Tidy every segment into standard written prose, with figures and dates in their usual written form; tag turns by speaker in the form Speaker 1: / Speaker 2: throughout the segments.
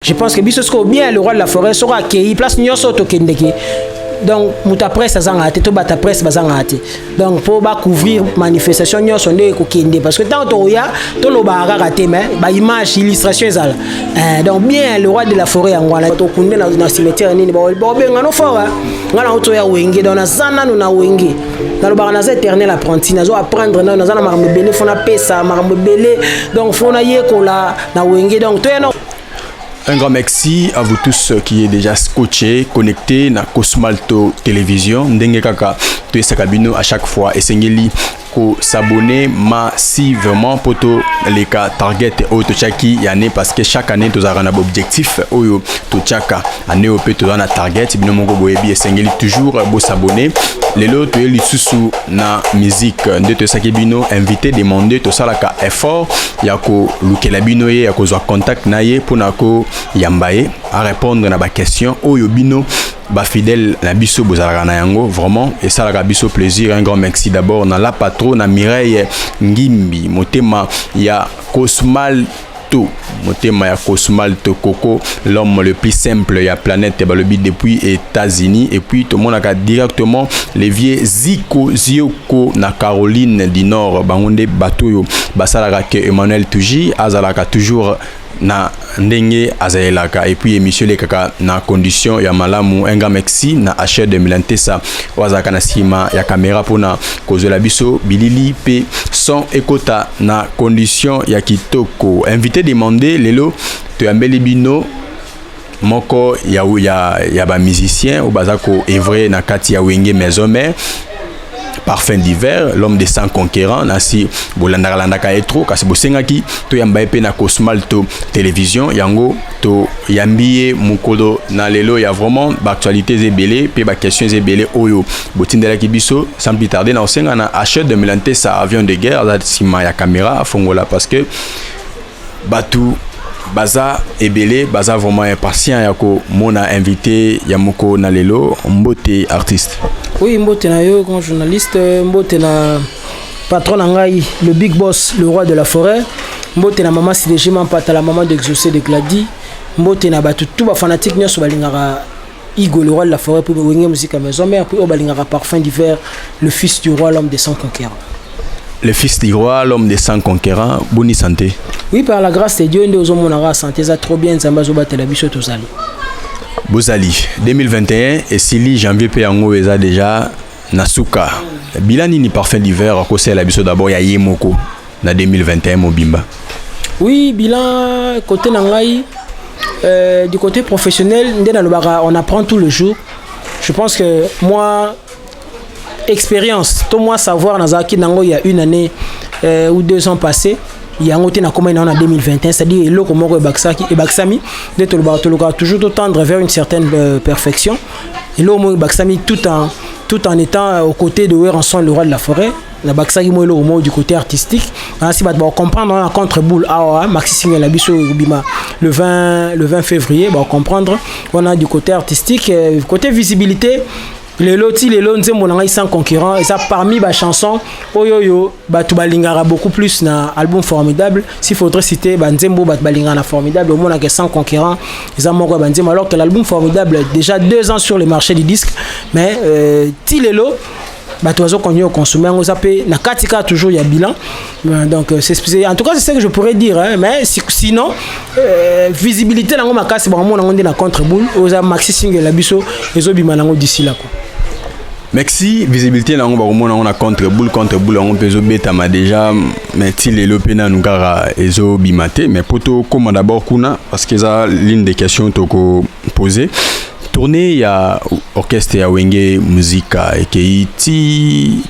Speaker 1: Je pense que biso bien le roi de la forêt sera accueilli place nyoso to kendeke. Donc muta presse azangate to bata presse bazangate. Donc pour ba couvrir manifestation nyoso ndé ko kende parce que tant to ya to lo ba raté mais ba image illustration ezala. Donc bien le roi de la forêt ngwana to kunde na cimetière nini ba benga no fora. Ngana oto ya wenge donc na zana no na wenge. Dans le baranaza éternel apprenti nazo apprendre na zana marambe belé fona pesa marambe belé donc fona yekola na wenge donc to ya no.
Speaker 2: Un grand merci à vous tous qui êtes déjà scotchés, connectés na Cosmalto Télévision. Ndenge kaka to esakabino à chaque fois et sengeli ko s'abonner massivement pour to les cas target auto chaki yane parce que chaque année to zara na objectif oyo to chaka année op to na target bino mongo boyebi sengeli toujours bo s'abonner lelo to eli susu na musique nde to sakibino invité demander to salaka effort ya ko lukela bino ye ya ko zo contact na ye pour na ko yambaye à répondre na ba question oyo bino ba fidèle na biso bozalaka na yango vraiment et ça la biso plaisir. Un grand merci d'abord na la patron na Mireille Ngimbi motema ya Cosmalto motema ya Cosmalto Coco l'homme le plus simple ya planète balobi depuis États-Unis et puis tout le monde a directement les vieux Zico Zioko na Caroline du Nord bangonde batoyo basalaka ke Emmanuel Touji azalaka toujours na ndenge azaelaka et puis émission les kaka na condition ya malamu. Un grand merci na H de Milantesa wazaka na sima ya caméra pona kozola biso bilili pe son ekota na condition ya kitoko. Invité demander lelo to yambeli bino moko ya ba musicien ou bazako evre na kati ya wenge maison mère Parfum d'hiver, l'homme des 100 conquérants, nasi bolandalandaka etro kasi bosengaki to yamba pe na Cosmalto Télévision yango to yambiye mukolo na lelo ya vraiment actualité zebele pe ba questions zebele oyo botindela kibiso sans plus tarder na osenga na achat de melanter sa avion de guerre za sima ya caméra fongola parce que batu baza ebele baza vraiment impatient yako mona invité yamoko na lelo mbote artiste.
Speaker 1: Oui, mbote na yo grand journaliste, mbote na patron ngai le big boss le roi de la forêt, mbote na maman CDG Mampata la maman d'exaucer de Glady, mbote na batu tout ba fanatique nyoso balingara Igo le roi de la forêt pour wenge musique à maison mère puis balingara Parfum d'hiver le fils du roi l'homme des 100 conquérants.
Speaker 2: Le fils du roi, l'homme des 100 conquérants, bonne santé.
Speaker 1: Oui, par la grâce de Dieu, nous avons santé, ça trop bien, ça m'a battu la biche tous allés.
Speaker 2: Bozali 2021 et Sili janvier Peyango eza déjà Nasuka. Bilan ni Parfum d'hiver à cause la biche d'abord ya Yemoko na 2021 Mobimba.
Speaker 1: Oui, bilan côté nangai du côté professionnel, on apprend tout le jour. Je pense que moi expérience, tout moi savoir Nazaki Nango il y a une année ou 2 ans passés, il y a un côté en 2021, c'est-à-dire le Komoro et Baksami, d'être toujours tendre vers une certaine perfection. Et l'homme Baksami tout en étant aux côtés de Weranson, le roi de la forêt. La Baksami moi le du côté artistique. Si va comprendre on a contre boule Maxi Signe la biso Bima le 20 février, va comprendre on a du côté artistique, côté visibilité. Les lotis, les lots, ils sont concurrents et ça parmi les chansons, oyoyo, batu balingara beaucoup plus na album formidable. S'il faudrait citer, Nzembo bat balingara formidable, au moins il y a 100 concurrents, ils ont mort Nzembo alors que l'album formidable déjà 2 ans sur le marché du disque, mais ti les lots, batu oiseaux qu'on y consommer, on zappé na katika toujours il y a bilan. Donc c'est en tout cas c'est ce que je pourrais dire, hein, mais sinon visibilité dans ma casse, bon on a contre boule, aux maxi single la biso, les obima nango d'ici là quoi.
Speaker 2: Merci visibilité na ngomba komona on a contre boule on peut beta ma déjà mais ti le lopena nungara ezo bimate mais poto comme d'abord kuna parce que ça l'une des questions toko poser tourner ya orchestre ya wenge musica et que ti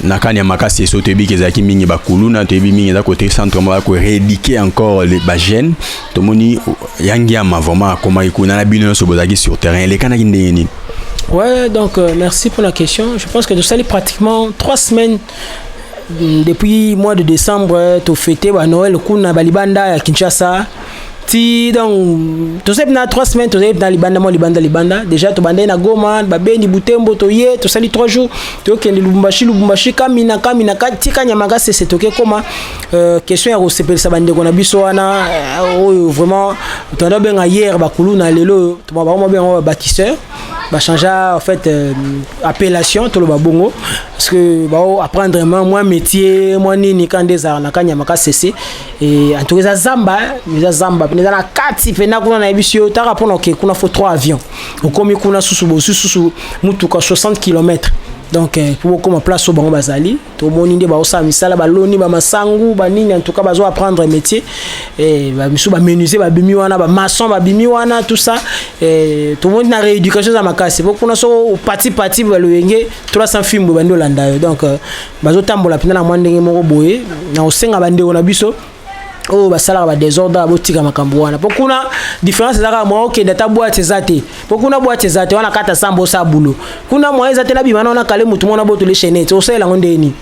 Speaker 2: nakani makasi eso tebi kezaki mingi bakuluna tebi mingi za côté centre mo ko rééduquer encore les bagènes to moni yangi ama vraiment comment ikuna na bino so bozaki sur terrain les kanaki ndeni.
Speaker 1: Ouais, donc merci pour la question. Je pense que nous sommes pratiquement 3 semaines depuis le mois de décembre, tu fêté Noël, Kuna Balibanda à Kinshasa. ti donc to sep na 3 semaines to sep na libanda déjà to bandai na Goma babendi Butembo to ye to sali 3 jours to kende Lubumbashi kamina tika nyamaka c'est toke koma question ya kosepelisa bandeko na biso wana vraiment to ndo benga hier bakulu na lelo to ba benga bâtisseur ba changer en fait appellation to lo babongo parce que ba apprendre moins métier moi nini quand des na kanyamaka cc et en tout cas zamba neza na kati pena kuna na ebisio ta rapona ke kuna faut 3 avions okomi kuna susu mutuka 60 km donc pour comment place au bango bazali to moni nde ba osa misala ba loni ba masangu ba nini en tout cas bazo apprendre métier et ba misu ba menuisier ba bimi wana ba maçon ba bimi wana tout ça et to moni na rééducation za makasi pour kuna so parti ba loyenge 300 films ba ndo landa donc bazo tambola pina na mwandenge moko boye na osenga bande ona biso oh basala ba désordre botika makambo wana pokuna différence ezaka mo ok data boîte ezate pokuna boîte ezate wana kata sambo sa bulo kuna mo ezate na bimana na kale mutu mona boto le chaînette osela ngondeni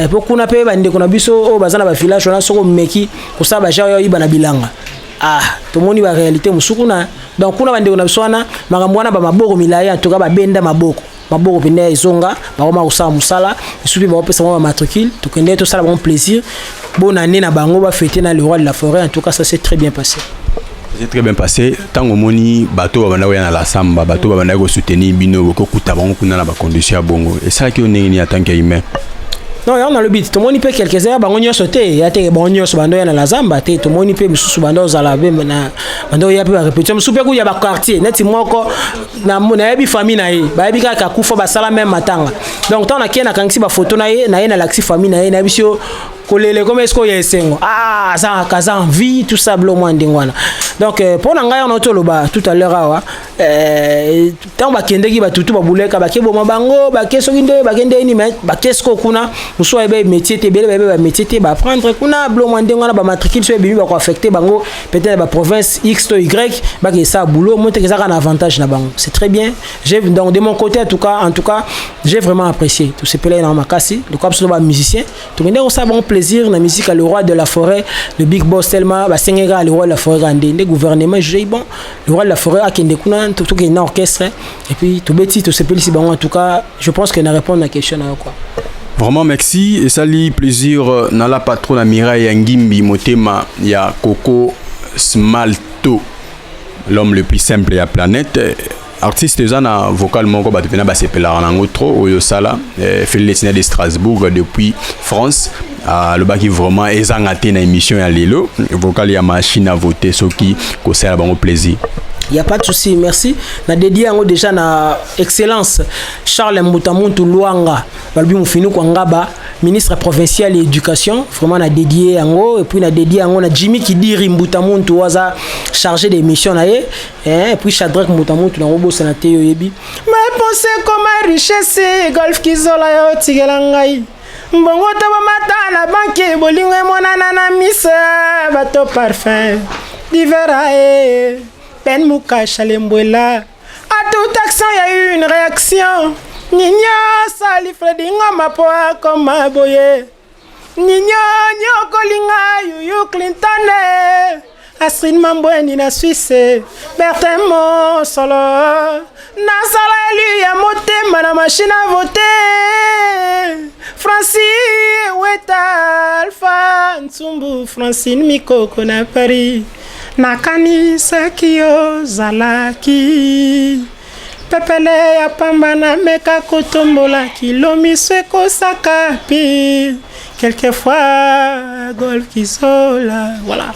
Speaker 1: pokuna pe bande kuna biso oh bazana ba village wana soko meki kusaba jayo iba na bilanga tomoni ba réalité musukuna donc kuna bande kuna biso wana makambo wana ba maboko milaya en tout cas ba benda maboko pende izonga bakoma kusala musala isubi bakopesa ba matricule tokende to sala bon plaisir bonne année na bango ba fêter na le roi de la forêt en tout cas ça s'est très bien passé.
Speaker 2: C'est très bien passé. Tango moni bato ba banda ya na la samba bato ba banda ko soutenir bino ko kuta bango kuna na ba condition bongo et ça qui on est ni en tant qu'humain.
Speaker 1: Non, on a le but. Tout le monde peut quelques heures, bah on y a sauté. Il y a des bons nios bando ya na la zamba. Tout le monde peut sous bando za la be na bando ya peut répéter. Mais super coup il y a ba quartier. Net moi ko na bi famille na ye. Ba bi ka kufa ba sala même matanga. Donc tant na kena kangisi ba photo na ye na laxi famille na ye na bisio kolele comme est-ce qu'il y a sengo ça kaza envie tout ça blo moi ndingwana donc pour nanga on auto loba tout à l'heure awa tant ba kende ki ba tutu ba buleka ba kebo mabango ba keso kinde ba kende ni mais ba kesko kuna muso ebe métier te bele ba métier te ba prendre kuna blo moi ndingwana ba matricule so ebe ba ko affecter bango peut-être ba province X to Y ba ke ça boulot monte que ça un avantage na bango c'est très bien j'ai donc de mon côté en tout cas j'ai vraiment apprécié tout ce pelé dans ma kasi le corps so ba musicien tout monde on ça bon plaisir la musique à le roi de la forêt le big boss tellement ba sengera le roi de la forêt andé le gouvernement j'ai bon le roi de la forêt a kende kuna tout que un orchestre et puis tout petit tout s'appelle si bon en tout cas je pense que na répondre à la question quoi.
Speaker 2: Vraiment merci et ça li plaisir na la patronne Mireille Ngimbi motema ya Coco Smalto l'homme le plus simple de la planète. Artiste zana vocalement ko batena ba sepela nango trop oyo sala Félicien de Strasbourg depuis France le baki vraiment ezangate na émission ya lelo vocal ya machine à voter soki ko sala bango plaisir.
Speaker 1: Il y a pas de souci, merci. Na dédié ngo déjà na excellence Charles Mbutamuntu Luanga, balbi mu finu ko ngaba ministre provincial de l'éducation, vraiment na dédié ngo et puis na dédié ngo na Jimmy Kidiri Mbutamuntu waza chargé des missions na ye et puis Shadrack Mbutamuntu na robo sanate yo yebi. Mais pensez comme richesse golf kizola yo tigelangai. Mbongo taba mata na banque bolingo monana na misa bato parfum diverae Ben Mouka Chalembouela. À toute action, il y a eu une réaction. Nina Sali Fredinga Mapoa comme ma boye. Nina Nyokolinga Yuyu Clinton. Astrid Mamboe Nina Suisse. Bertin Monsolo. Nasala élu à moté, madame machine à voter. Francis Weta Alpha Nsumbu Francine Miko Kona Paris. Nakanisa kiyo zalaki pepele ya pambana meka kotombola kilomiswe kosakapi quelquefois golf kisola voilà.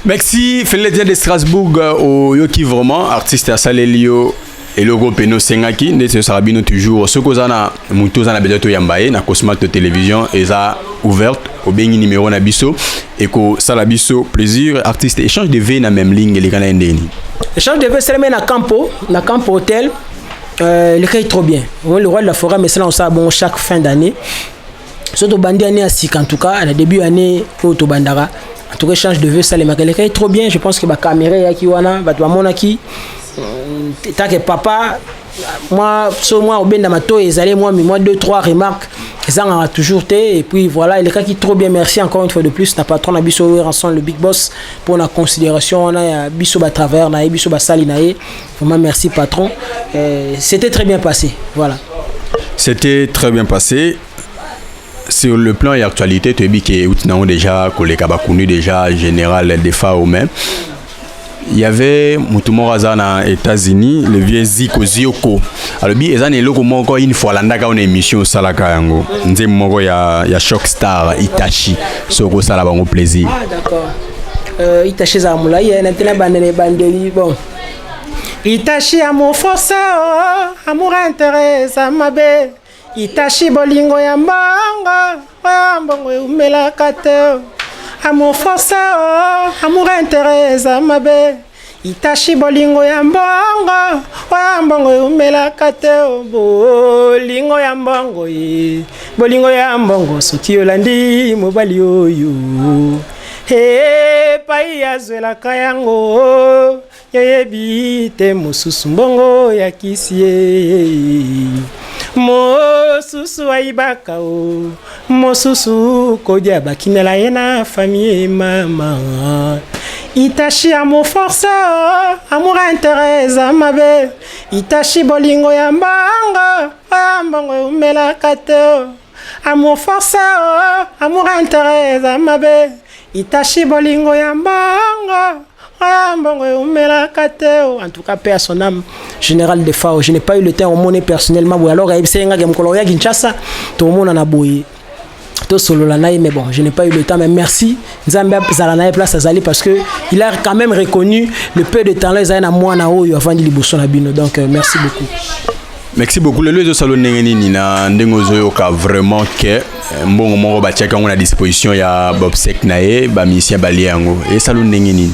Speaker 2: Merci Félicien de Strasbourg au yoki vraiment artiste à Salelio et logo peno sengaki ndetse sarabino toujours ce kozana muto zana bedato yambaye na Cosmalto télévision eza ouverte au bengi numéro na biso et ko sala biso plaisir artiste échange de vie na même ligne les kana ndeni
Speaker 1: échange de vie c'est na campo hôtel le cas est trop bien le roi de la forêt mais c'est là on ça bon chaque fin d'année surtout bandi année à 6 en tout cas à début année auto bandara en tout cas échange de vie ça le cas est trop bien je pense que ba caméra ya ki wana ba mona ki tant que papa moi au ben dans ma to ezalé moi 2-3 remarques ça a toujours été. Et puis voilà, il est qui trop bien. Merci encore une fois de plus. N'a patron na biso ensemble le big boss pour la considération. On a biso ba travers, na biso ba sali na. Vraiment merci patron. C'était très bien passé. Voilà.
Speaker 2: C'était très bien passé. Sur le plan et actualité, tu as dit que déjà collègue connu déjà général des FAO même. Il y avait Moutoumou Razana aux États-Unis, le vieux Zico Zioko. Alors bi ezane loko moko une fois landaka une émission salaka yango. Nze moko ya Shock Star Itachi. Soko sala bango plaisir.
Speaker 1: Ah d'accord. Itachi za mula ye na tena bandele bandeli bon. Itachi amour force amour intérêt ça mabe. Itachi bolingo ya mbongo umela kate. Amour force amour intérêt ça mabe. Itachi bolingo ya mbongo umela kate. Bolingo ya mbongo bolingo ya mbongo soki olandi mobali oyo. He pai azwela kayango yebi te mosusu mbongo ya kisie. Mosusu aibaka o mosusu kodia bakinela yena famille mama. Itachi amour force amour intérêt za mabe. Itachi bolingo ya mbongo umela kate. Amour force amour intérêt za mabe. Itachi bolingo ya mbongo en tout cas, paix à son âme, général de FAO. Je n'ai pas eu le temps au monde personnellement. Alors, tout le monde en a bouillé. Tout solo la naï, mais bon, je n'ai pas eu le temps. Mais merci, Zambia Zalanaï place à Zali parce que il a quand même reconnu le peu de temps là. Ils ont moi na haut avant de libérer la bino. Donc, merci beaucoup.
Speaker 2: Merci beaucoup. Le lieu de salon n'engeni na ndengozo ka vraiment que mbongo moko ba tchaka on a disposition ya Bob Sek nae ba mission baliango et salon n'engeni.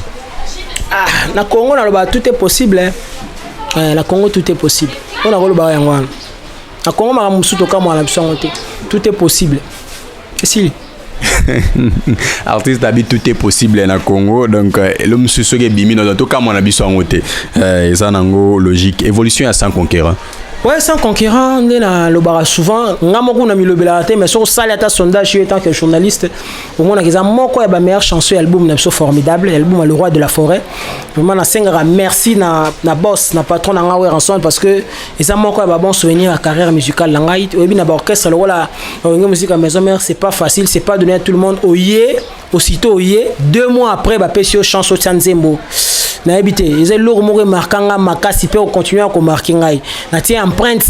Speaker 1: Ah, na Congo na tout est possible hein. Na Congo tout est possible. On a rolo ba yango. Na Congo ma musuto ka mo na biso tout est possible. Si.
Speaker 2: Artiste habite tout est possible na Congo donc l'homme suso ke bimi dans tout cas mo na biso ngote. Ça nango logique évolution à sans conquérant.
Speaker 1: Ouais, sans conquérant, on est dans le bar souvent. On a beaucoup de milobelate, mais sur ça, il y a un sondage, en tant que journaliste. Au moins, il y a un meilleur chanceux album, formidable, l'album Le Roi de la Forêt. Vraiment, merci na boss, na patron, na ensemble parce que ils ont un bon souvenir à la carrière musicale. Il y a un orchestre, la musique à maison mère, c'est pas facile, c'est pas donné à tout le monde. Aussitôt, 2 mois après, il chanson Tsanzembo. Na habité ils ont lourd marquant makasi peut continuer à marquer ngai na tiens empreinte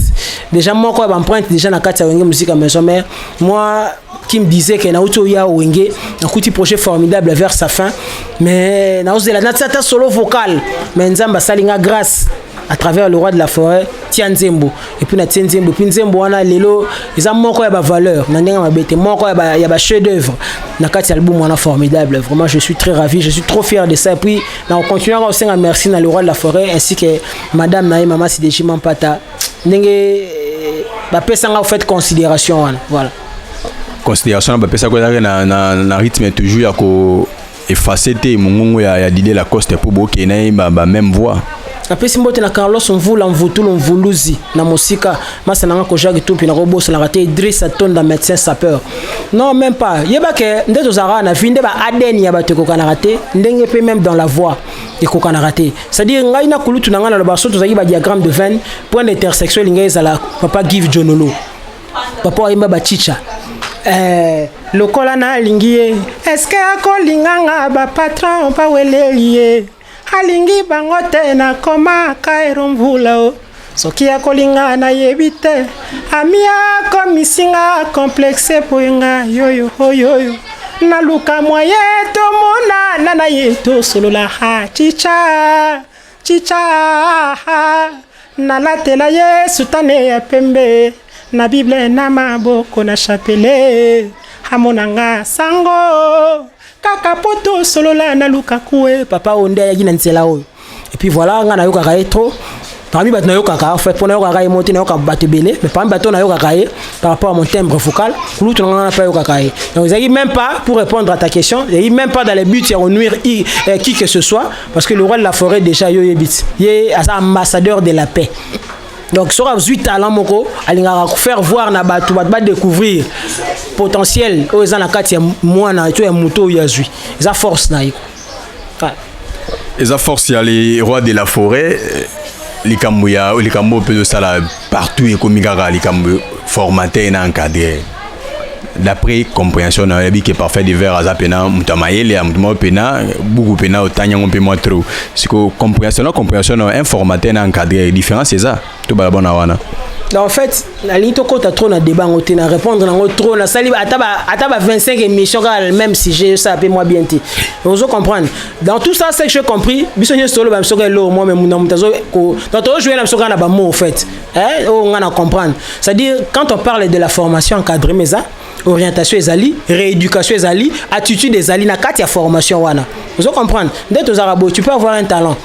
Speaker 1: déjà moi quoi empreinte déjà na kati ya wenge musique à maison mère moi qui me disait que na uto ya wenge un petit projet formidable vers sa fin mais na osela na tsata solo vocal mais nzamba salinga grâce à travers le Roi de la Forêt Tianzembo et puis na Tianzembo puis Nzembo wana lelo ils ont moko ya ba valeur na ndenga mabete moko ya ba chef d'œuvre na kati album wana formidable vraiment je suis très ravi je suis trop fier de ça et puis na on continue aussi à merci na le Roi de la Forêt ainsi que madame Naï Mama Sideji Mampata ndenge ba pesanga au fait considération wana voilà
Speaker 2: considération ba pesa ko na rythme toujours ya ko effacer te mongongo ya Didier Lacoste pour boke na ba même voix.
Speaker 1: Après si mbote na Carlos Mvula Mvutu Mvuluzi na musika masa nanga ko jagi tupi na roboss na raté Idriss Atonda médecin sapeur non même pas yeba ke ndeto zara na vinde ba ADN ya bato ko kana raté ndenge pe même dans la voix et ko kana raté c'est-à-dire ngai na kulutu na ngana lo baso to zaki ba diagramme de veine point intersexuel ngai zala papa give Jonolo papa imba ba chicha lokola na lingie est-ce que akolinganga ba patron pa welelie alingi bango te na koma kairo mvula o soki akolinga na yebite amia komisinga complexe poinga yoyo hoyo na luka moye to mona na yeto solola ha chicha na latela Yesu tane ya pembe na Bible na maboko na chapele hamonanga sango kaka poto solola na luka kue papa onde ya gina ntsela oyo et puis voilà nga na yoka ka trop parmi bat na yoka ka en fait pour na yoka ka monter na yoka batebele mais parmi bato na yoka ka par rapport à mon timbre vocal kulu to na pas yoka ka donc ils même pas pour répondre à ta question et même pas dans les buts de nuire qui que ce soit parce que le Roi de la Forêt déjà yo yebit il est ambassadeur de la paix Donc sur 8 talents moko alingaka faire voir na batu ba découvrir potentiel o eza na kati ya mwana to ya moto ya zui eza force na iko.
Speaker 2: Eza force ya les rois de la forêt likambo pe de sala partout et comme ngaka likambo formaté na encadré. D'après compréhension na yabi que parfait de vers azapena mutamayele ya mutuma pena beaucoup pena otanya ngompe moi trop siko compréhension un formaté na encadré différence c'est ça to bala bona wana.
Speaker 1: En fait la ligne to kota trop na débat ngote na répondre na trop na sali ataba 25 émissions même si j'ai ça appelle moi bien ti vous comprendre dans tout ça c'est que j'ai compris biso nyo solo ba msoka lo moi même na mutazo ko dans to jouer na msoka na ba mot en fait on a comprendre c'est-à-dire quand on parle de la formation encadrée mais ça orientation ezali, rééducation ezali, attitude ezali na kati ya formation wana. Vous comprendre? Dès aux arabes, tu peux avoir un talent.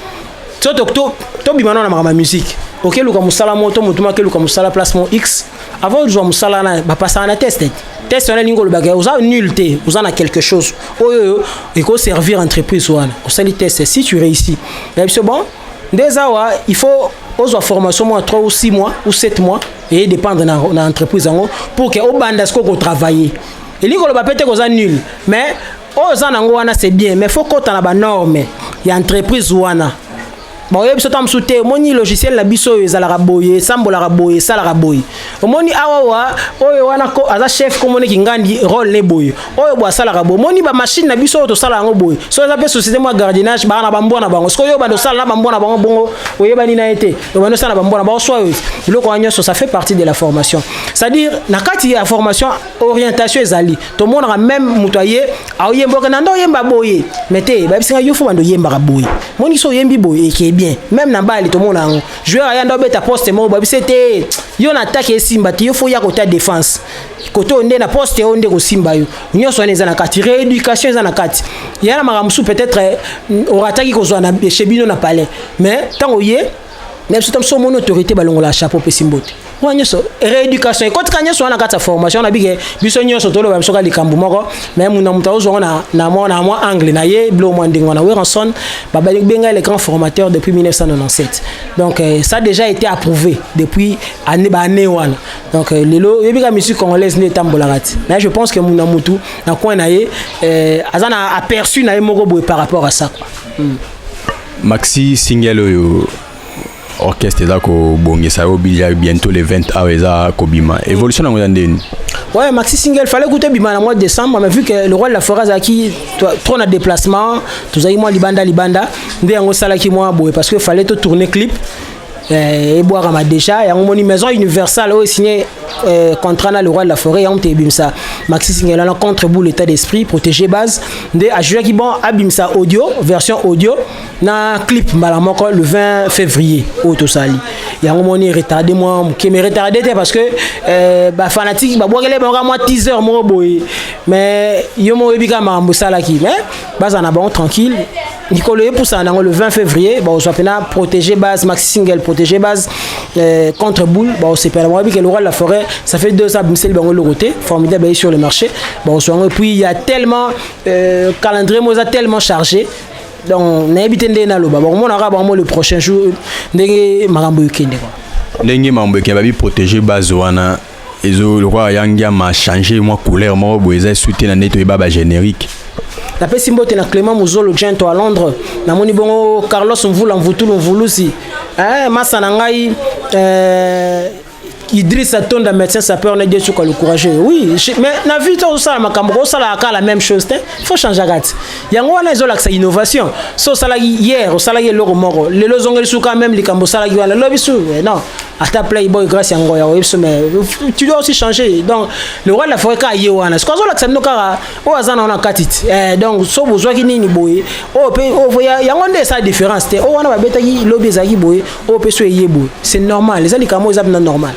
Speaker 1: To bimano na ma musique. OK, luka musala moto mutuma ke luka musala placement X. Avant de jouer musala na ba passer na test. Test on a lingo le bagay, vous avez nulté, vous en a quelque chose. Il faut servir entreprise wana. Au sali test si tu réussis. C'est bon. Déjà il faut aux formation moins 3 ou 6 mois ou 7 mois et dépendre dans l'entreprise pour que au bandasko ko travailler et li ko ba pété ko za nul mais aux anango wana c'est bien mais faut ko ta na ba norme ya entreprise wana bon yebi so tam souté moni logiciel la biso ezala raboyer sambola raboyer sala raboyer moni awa oyo wana ko aza chef ko moni kingandi rôle ne boy oyo bo sala raboyer moni ba machine na biso to sala ngo boy so za pe société moi gardiennage ba na bambo na bango sko yo ba do sala na bambo na bango bongo oyeba ni na été to ba no sala bambo na ba so le ko anyo ça fait partie de la formation c'est-à-dire na kati ya formation orientation ezali to monera même mutoyer a yembo ka nando yemba boyer mettez ba bisinga yo fo bando yemba raboyer moni so yembi boy et bien même na bali to mona ngo joueur ya ndo beta poste mo ba bisete yo na attaque e simba ti yo fo ya côté défense côté onde na poste onde ko simba yo nyoso eza na kati rééducation eza na kati ya na makamsu peut-être on attaque ko zo na chebino na palais mais tango ye même si tu as mon autorité balongo la chapeau pe simbote wanyo so rééducation et quand kanyo so na kata formation na bige biso nyoso tolo ba msoka likambu moko mais muna mutazo zo na moi anglais na ye blo mo ndingo na Weranson baba benga les grands formateurs depuis 1997 donc ça a déjà été approuvé depuis année wana donc lelo yebika musique congolaise ne tambolagati mais je pense que muna mutu na coin na ye azana aperçu na ye moko boy par rapport à ça quoi.
Speaker 2: Maxi Singelo orchestre za ko bongesa yo bientôt les 20 aweza kobima évolution na ngondeni.
Speaker 1: Ouais, Maxi Single fallait écouter bima na mois de décembre mais vu que le roi de la forêt qui trop na déplacement tout ça moi libanda ndé ngo sala ki moi boy parce que fallait tout tourner clip et boire ma déjà et mon maison universelle au signé contrat na le roi de la forêt on te bimsa Maxi Single en contre bout l'état d'esprit protéger base ndé a joué qui bon abimsa audio version audio na clip malamoko le 20 février au tosali ya ngomoni retardé moi qui me retardé parce que ba fanatique ba boagele ba moi teaser mo boy mais yo mo ebika mambo sala ki mais base na bon tranquille Nicolas pour ça le 20 février bon soit pena protéger base Maxi Single protéger base contre boule bon c'est pas moi que le roi de la forêt ça fait 2 ans bimsel bango le côté formidable sur le marché bon soit et puis il y a tellement calendrier moza tellement chargé donc n'habitez ndena loba bon on aura bon le prochain jour ndenge makambo yokende quoi
Speaker 2: ndenge mambo ke babi protéger base wana ezo le roi yangia ma changer moi couleur moi boeza soutenir na neto baba générique
Speaker 1: la pesi mbote na Clément Muzolo Gento à Londres na moni bongo Carlos Mvula Mvutulu Mvulusi masa na ngai Idrissa Tonda médecin sapeur na Dieu sur le courageux oui mais na vie tout ça makambo ça la même chose il faut changer gati yango wana ezo la innovation so sala hier au sala loro moro le lozongeli suka même likambo sala wana lobisu non ata playboy grâce yango ya webso mais tu dois aussi changer donc le roi de la forêt ka ye wana ce qu'on la xamno kara o azana na katit donc so besoin ki nini boye o pe o voya yango nde sa différence te o wana ba betaki lobi ezaki boye o pe so yebo c'est normal les alikamo ezab na normal.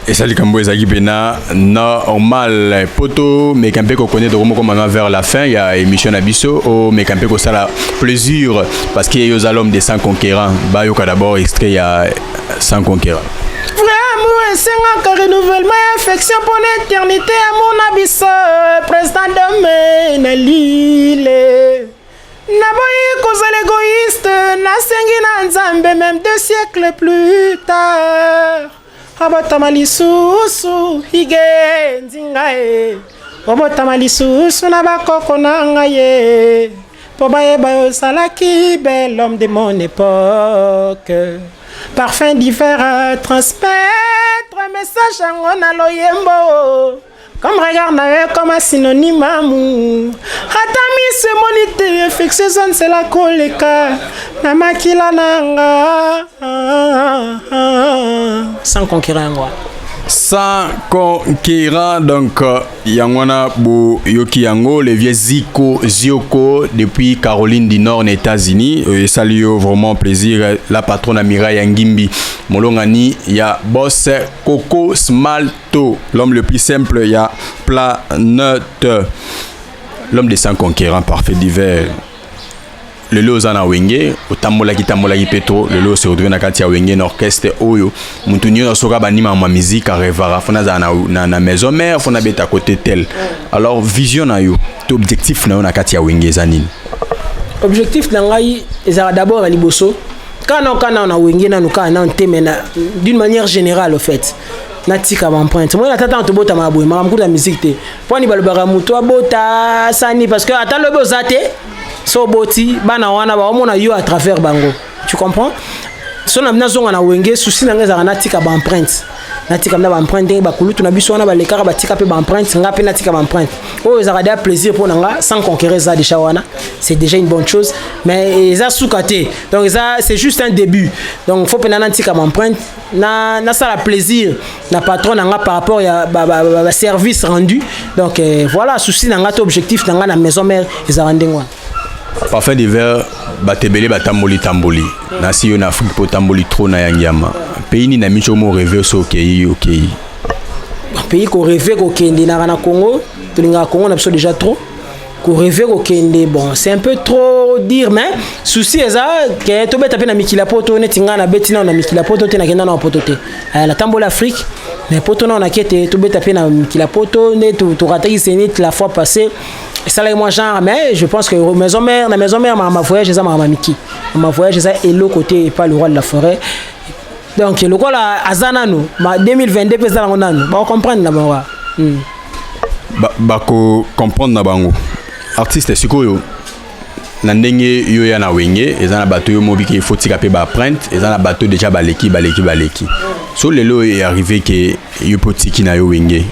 Speaker 2: Et ça, les Camboués Agibena, normal. Poto, mais Campé qu'on connaît de Romo comme vers la fin, il y a émission Abisso, oh, mais Campé qu'on ça la plaisir, parce qu'il y a aux hommes des 100 conquérants. Bayoka d'abord, extrait, il y a 100 conquérants.
Speaker 1: Vraiment, c'est un renouvellement, affection pour l'éternité à mon Abisso, président de Ménalile. Naboyi cause l'égoïste, na nasengi na nzambe même 2 siècles plus tard abotama lisusu hige nzinga e obotama lisusu na bakoko na ngai e po bayeba ozalaki bel homme de mon époque parfum divers à transmettre message yango na loyembo comme regard na yo comme un synonyme amour atami se monite fixe zone c'est la koleka na makila nanga sans conquérant moi
Speaker 2: sans conquérant donc yangwana bo yoki yango le vieux Zioko depuis Caroline du Nord aux États-Unis et salut vraiment plaisir la patronne Amira Yangimbi molongani ya boss Coco Smalto l'homme le plus simple ya Planète l'homme des 100 conquérants parfait divers le lozana wenge otambola ki petro le lo se retrouve na kati ya wenge na orchestre oyo mutu nyo soka banima ma musique a revara fona za na maison mère fona beta côté tel alors vision na yo to objectif na yo na kati ya wenge zanini
Speaker 1: objectif na ngai ezara d'abord à liboso kana na wenge na nuka na ntemena d'une manière générale au fait natika empreinte moi natata to bota mabwe makamku la musique te poni balobara mutu abota sani parce que ata lobo zate so boti bana wana ba omona yo à travers bango tu comprends so na bina zonga na wenge souci na ngeza natika ba empreinte natika na ba empreinte ba kulutu na biso wana ba lekaka ba tika pe ba empreinte nga pe natika ba empreinte oh ça a plaisir pour nga sans conquérir ça déjà wana c'est déjà une bonne chose mais ça soukate donc ça c'est juste un début donc faut penana natika ba empreinte na ça la plaisir na patron nga par rapport à ba service rendu donc voilà souci na nga to objectif na nga na maison mère ils a rendu moi
Speaker 2: parfait divers batebele batamboli na si yo na Afrique po tamboli trop na yangiama pays ni na micho mo rêver so okay
Speaker 1: pays ko rêver ko kende na Congo to linga Congo na biso déjà trop ko rêver ko kende bon c'est un peu trop dire mais souci eza que to beta pe na mikila poto netinga na betina na mikila poto te na kenda na poto te la tambola Afrique mais poto na kete to beta pe na mikila poto ne to rataki senit la fois passée ça là moi genre mais je pense que maison mère ma voyage ça ma voyage ça et le côté pas le roi de la forêt donc le quoi là azanano ma 2022 pesa on nano ba comprendre na bango
Speaker 2: ba ko comprendre na bango artiste sikoyo na ndenge yo ya na wenge ezana bato yo mobiki faut tika pe ba print ezana bato déjà baleki so lelo est arrivé que yo potiki na yo wenge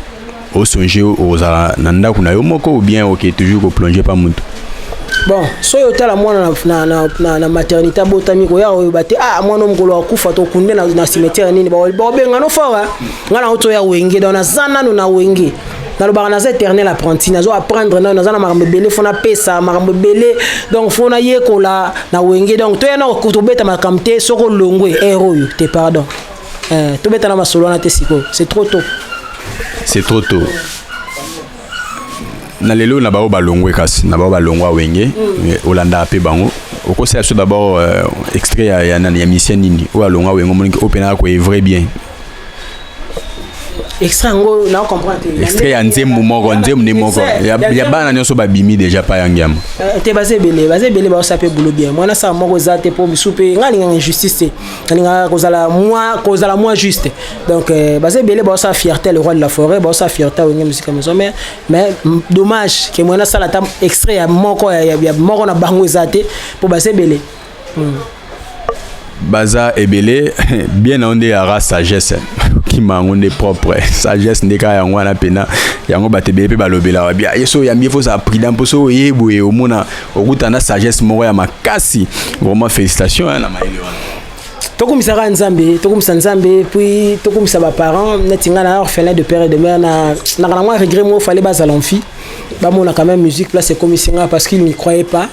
Speaker 2: au songe aux nanda kuna yo moko ou bien ok toujours au plonger pas mutu
Speaker 1: bon so yo tala mwana na maternité botami ko ya o bate mwana mkolo akufa to kunde na cimetière nini ba benga no fora ngana auto ya wenge na zana no na wenge na lo bana za éternel apprenti na zo apprendre na zana makambe belé fona pesa makambe belé donc fona yekola na wenge donc to ya na ko to beta makamte soko longwe héros te pardon to beta na masolo na te siko c'est trop tôt.
Speaker 2: C'est trop tôt. Na lelo na bao balongwe kasi na bao balongwa wenge Olanda pe bango oko c'est d'abord extrait ya mission nini o alongwa wengo moniki opena ko est vrai bien
Speaker 1: extrait ngo na comprendre
Speaker 2: extrait ya nzembo moko ya bana nyonso babimi déjà pa yangiam
Speaker 1: te basé belé ba sape boulot bien moi ça moko zate po bisupe ngani injustice ngani kozala moi juste donc basé belé ba sa fierté le roi de la forêt ba sa fierté wenge musique maison mais dommage que moi ça la tam extrait ya moko na bango zate po basé belé
Speaker 2: baza ebele bien onde ya sagesse qui mangonde propre sagesse ndeka yango na pena yango batebele pe balobela bia yeso ya mieux ça prudent poso yebwe omona okutana sagesse moko ya makasi vraiment félicitations na maile wana
Speaker 1: tokumisa nzambe puis tokumisa ba parents netinga na orphelin de père et de mère na moi regret moi fallait bas à l'enfant ba mona quand même musique place c'est comme singa parce qu'il n'y croyait pas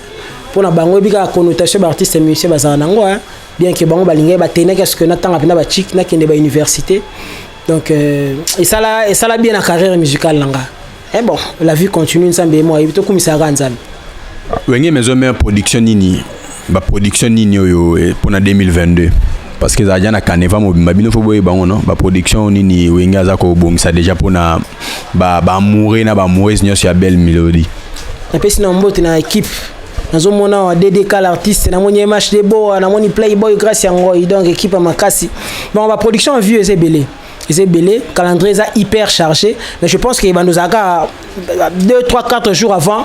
Speaker 1: pour na bango bika connotation artiste et musicien bazana ngo bien que bango balinga ba tenir qu'est-ce que na tanga pena ba chic na kende ba université donc et ça là bien la carrière musicale langa et bon la vie continue nzambe moi to kumisa nzambe
Speaker 2: wenge maison mère production nini ba production nini yo pour na 2022 parce que ça na kaneva mobimba bino fo boye bango non ba production nini wenge aza ko bongisa déjà pour na ba mourir na ba mourir nyos ya belle mélodie
Speaker 1: et puis sinon mbote na équipe nazomona DDK l'artiste namoni MH Debo namoni Playboy grâce à ngoi donc équipe à makasi bon la production a vu c'est belé calendrier est hyper chargé mais je pense que va nous aga 2 3 4 jours avant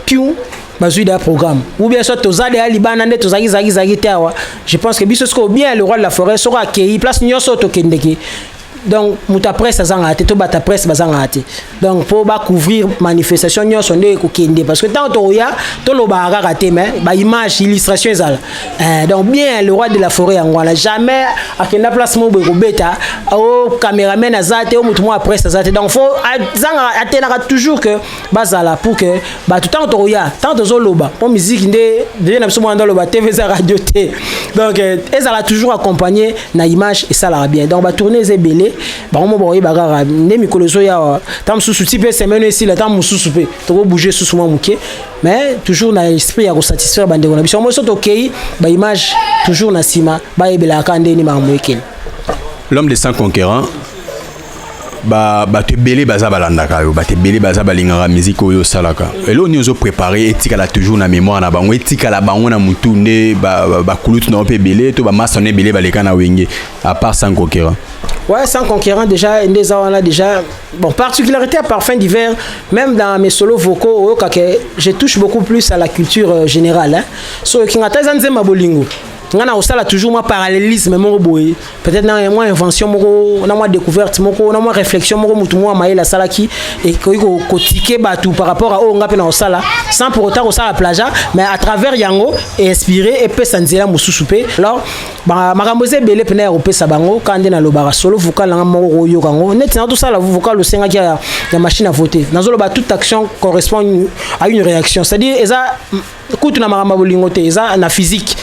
Speaker 1: piou bazui da programme ou bien soit tozade ya libana nde tozaki tawa je pense que biso sko bien le roi de la forêt sera accueilli place nyoso to kendeki donc muta presse azanga ate to bata presse bazanga ate donc pour ba couvrir manifestation nyoso nde ko kende parce que tant to ya to lo ba raté mais ba image illustration ezala donc bien le roi de la forêt ngwana jamais akenda place mo bo beta au caméraman azate au mutu mo presse azate donc faut zanga ate na toujours que bazala pour que ba tout temps to ya tant to zoloba pour musique nde de na biso mo ndo loba TV za radio te donc ezala toujours accompagné na image et ça la bien donc ba tourner ezebele bango boye bagara ne mikolozo ya tam susu type semaine ici la tam susu pe to bouger susu mo muke mais toujours na esprit ya ko satisfaire bande ko na biso mo so to kei ba image toujours na sima ba ebela ka ndeni ma moyekeli
Speaker 2: l'homme des 100 conquérants ba te belé baza balandaka yo ba te belé baza balingara musique oyo salaka elo nyozo préparer etika la toujours na mémoire na bango etika la bango na mutu nde ba kulutu na pe belé to ba masone belé baleka na wenge à part 100 conquérants.
Speaker 1: Ouais, 100 conquérants déjà, déjà, bon, particularité à Parfum d'hiver, même dans mes solos vocaux, je touche beaucoup plus à la culture générale. Hein. So, qui n'a pas ma bolingo. Ngana osala toujours moi parallélisme mo boy peut-être na moi invention mo na moi découverte mo na moi réflexion mo mutu mo maïla salaki et ko tiké batu par rapport à o ngape na osala sans pour autant osala plagiat mais à travers yango et inspiré et pe sanzela mususupe alors ba makamboze belé pena europé sabango kande na lobara solo vocal nga mo yo kango net na tout ça la vocal le senga qui a la machine à voter nazolo ba toute action correspond à une réaction c'est-à-dire eza kutu na makamba bolingote eza na physique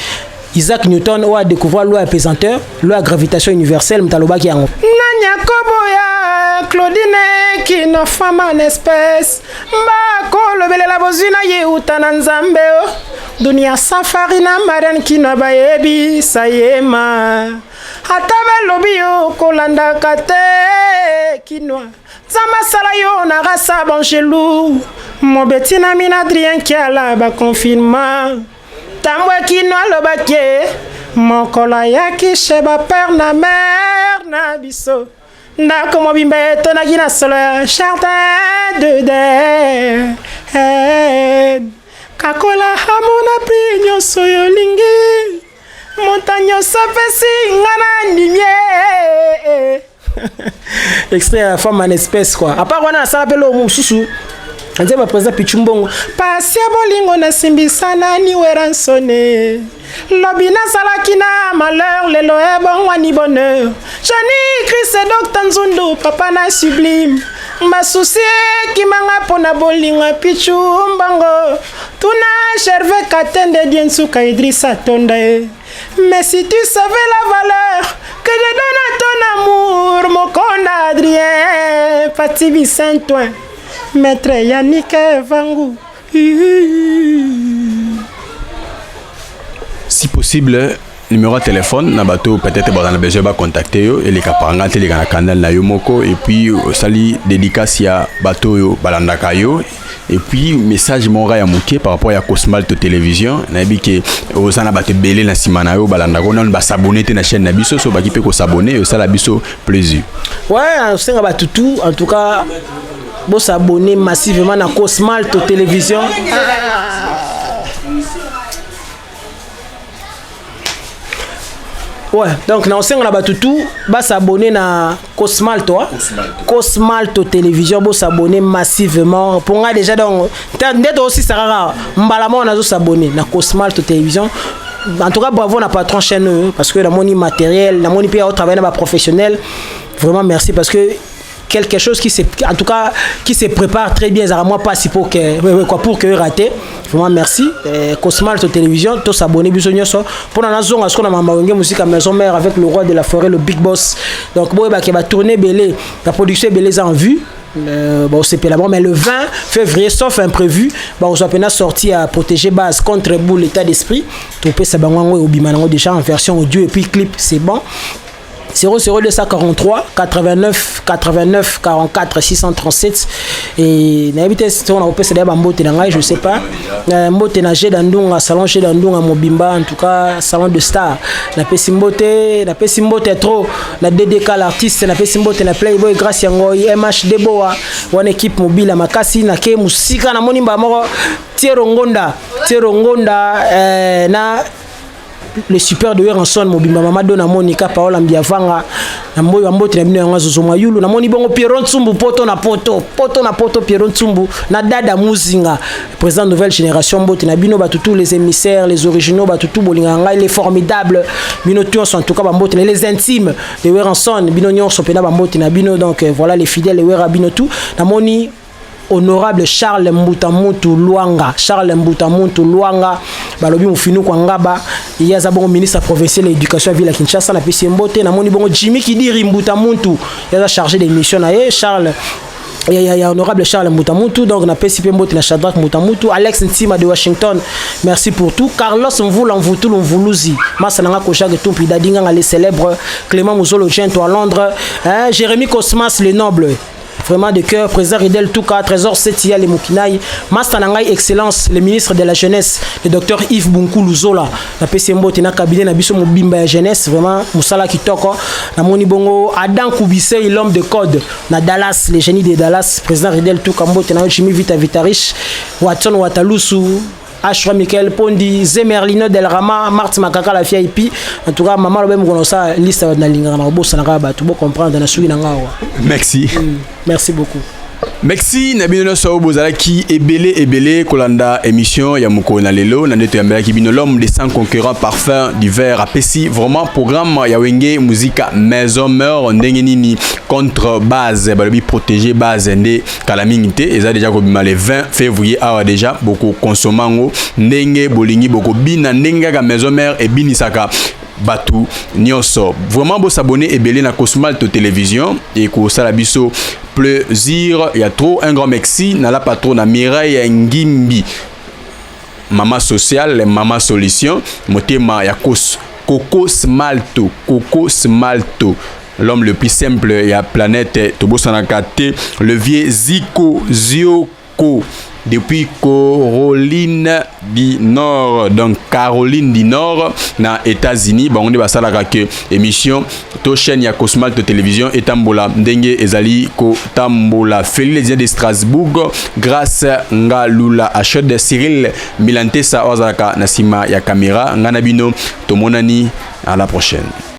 Speaker 1: Isaac Newton a découvert la loi apesanteur, loi gravitation universelle, mtaloba ki yango. Nanya koboya Claudine qui no femme en espèce. Mbako lobele la bozina ye utana nzambe o. Dunia safari na maran ki no bayebi sayema. Atabe lobi yo kolanda kate kinwa. Zama sala yo na rasa banjelou. Mon betina min Adrien qui a la ba confinement. Tamwe kino alobake mokola yaki sheba père na mère na biso na komo bimbe tona gina solo jardin de kakola hamona pinyo soyo lingi montagne sapesi ngana nimie extrait à femme en espèce quoi à part on a ça appelle au susu Anze ba président Pichumbongo pasia bolingo na simbisana ni weransone lobina salakina malheur lelo ebon wani bonheur Jani Chris et Docteur Nzundu papa na sublime ma souci qui manga pona bolingo Pichumbongo tuna Gervais Katende Diensuka Idrissa Tondae mais si tu savais la valeur que je donne à ton amour mon conda Adrien Pati Vicentoin Maître Yannick Vangu.
Speaker 2: Si possible, numéro de téléphone, na bateau peut-être dans le besoin de contacter yo et les caparanga télé dans le canal na yo moko et puis sali dédicace ya bateau yo balandaka yo et puis message mon ya muké par rapport à Cosmalt télévision na bi que osana bateau belé na simana yo balandaka on ba s'abonner na chaîne na biso so ba ki pe ko s'abonner ça la biso plaisir.
Speaker 1: Ouais, on senga batutu en tout cas bon s'abonner massivement à Cosmalt télévision. Ouais, donc na osenga na batutu ba s'abonner na Cosmalt Cosmalt télévision bo s'abonner massivement pour nga déjà donc net aussi sarara mbalamo na zo s'abonner na Cosmalt télévision. En tout cas bravo na patron chaîne parce que la moni matériel la moni puis au travail na professionnel vraiment merci parce que quelque chose qui en tout cas qui se prépare très bien à moi pas si pour que rater vraiment merci Cosmalt télévision tous s'abonner bisogno so pour na zone à ce qu'on a mangé musique à maison mère avec le roi de la forêt le big boss donc boy ba qui va tourner belé la production belé en vue bon c'est pas là mais le 20 février sauf imprévu bon on soit peine sorti à protéger base contre boule l'état d'esprit tout peut ça bango au bimanango déjà en version audio et puis clip c'est bon 00243 89 89 44 637 et n'habite si on a opé c'est mbote na je sais pas mbote na G d'Andunga salon G d'Andunga Mobimba en tout cas salon de star na pesi mbote trop na DDK l'artiste na pesi mbote na Playboy grâce yango MH Deboa one équipe mobile makasi na ke musika na monimba moko Tierongonda na le super de Ranson Mobimba mama dona Monica Paola Mbiavanga na mboyo mbote na bino yango zozo mayulu na moni bongo Pierron Tsumbu poto na poto Pierron Tsumbu na dada Muzinga président de nouvelle génération mbote na bino batutu les émissaires les originaux batutu bolinganga les formidables bino tous en tout cas mbote les intimes de Ranson bino nyonso pena mbote na bino donc voilà les fidèles de Wera bino tout na moni honorable Charles Mbutamuntu Luanga balobi mufinu kwa ngaba yaza bongo ministre provincial de l'éducation ville à Kinshasa na pesi mbote na moni bongo Jimmy Kidiri Mbutamuntu yaza chargé des missions na Charles il y a honorable Charles Mbutamuntu donc na pesi mbote na Shadrack Mbutamuntu Alex Ntima de Washington merci pour tout Carlos Mvuluzi Masananga Kochage Tumpi Dadinga les célèbres Clément Muzolo Gento à Londres Jérémy Cosmas le noble vraiment de cœur, président Ridel Touka, Trésor Setia, les Mokinaï, Mastanangai Excellence, le ministre de la Jeunesse, le docteur Yves Bunkoulou Zola, la PCMBO, Tina Cabinet, Nabiso Mobimba Jeunesse, vraiment, Moussala Kitoko, Namoni Bongo, Adam Koubissé, l'homme de code, na Dallas, les génies de Dallas, président Ridel Touka, Tina Jimmy Vita Vitarich, Watson Watalusu, Ashra Michael Pondi, Zemerlino Del Rama, Marthe Makaka la VIP. En tout cas, maman le même qu'on ça liste na linga na bossa na ba tu comprendre na sugi na ngawa.
Speaker 2: Merci.
Speaker 1: Merci beaucoup.
Speaker 2: Merci Nabino so bozalaki ebele kolanda émission ya moko na lelo na neto ya mbelaki bino l'homme des 100 concurrents parfum d'hiver apesi vraiment programme ya wenge musique maison mère ndenge nini contre base balobi protéger base ndé kalamingité eza déjà ko bima le 20 février awa déjà beaucoup consommango ndenge bolingi beaucoup bina ndenge ka maison mère et binisaka Batu Nyonso. Vraiment beau s'abonner et belé na Cosmalto Télévision et ko sala biso plaisir. Il y a trop un grand merci na la patronne Mireille Ngimbi. Maman sociale, maman solution. Motema ya Coco Smalto. L'homme le plus simple et la planète Tobo Sanakate. Le vieux Zico Zioko. Depuis Caroline du Nord, donc Caroline du Nord, na États-Unis, on est basala que émission to chaîne ya Cosmalto Télévision et Tambola ndenge ezali ko Tambola Félix de Strasbourg grâce ngalula achat de Cyril Milantesa ozaka nasima ya caméra ngana bino tomonani à la prochaine.